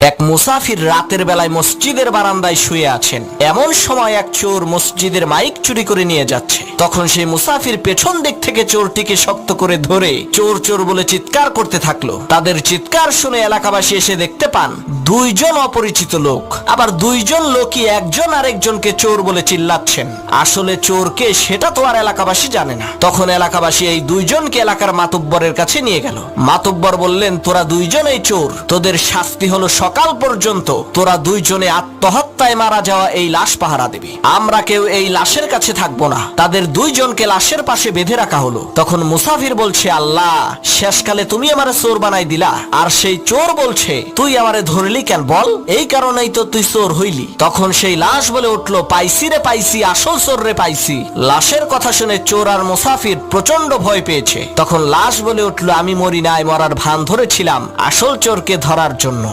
এক মুসাফির রাতের বেলায় মসজিদের বারান্দায় শুয়ে আছেন। এমন সময় এক চোর মসজিদের মাইক চুরি করে নিয়ে যাচ্ছে। তখন সেই মুসাফির পেছন দিক থেকে চোরটিকে শক্ত করে ধরে চোর চোর বলে চিৎকার করতে থাকলো। তাদের চিৎকার শুনে এলাকাবাসী এসে দেখতে পান দুইজন অপরিচিত লোক, আবার দুইজন লোকই একজন আরেকজনকে চোর বলে চিল্লাচ্ছেন। আসলে চোরকে সেটা তো আর এলাকাবাসী জানে না। তখন এলাকাবাসী এই দুইজনকে এলাকার মাতব্বরের কাছে নিয়ে গেল। মাতব্বর বললেন, তোরা দুইজনেই চোর, তোদের শাস্তি হলো সকাল পর্যন্ত তোরা দুইজনে আত্মহত্যায় মারা যাওয়া এই লাশ পাহারা দিবি। আমরা কেউ এই লাশের কাছে থাকবো না। তাদের দুইজনকে লাশের পাশে বেঁধে রাখা হলো। তখন মুসাফির বলছে, আল্লাহ, শেষকালে তুমি আমারে চোর বানাই দিলা। আর সেই চোর বলছে, তুই আমারে ধরলি কেন বল? এই কারণেই তো তুই চোর হইলি। তখন সেই লাশ বলে উঠলো, পাইছি রে পাইছি, আসল চোর রে পাইছি। লাশের কথা শুনে চোর আর মুসাফির প্রচন্ড ভয় পেয়েছে। তখন লাশ বলে উঠলো, আমি মরি নাই, মরার ভান ধরেছিলাম আসল চোরকে ধরার জন্য।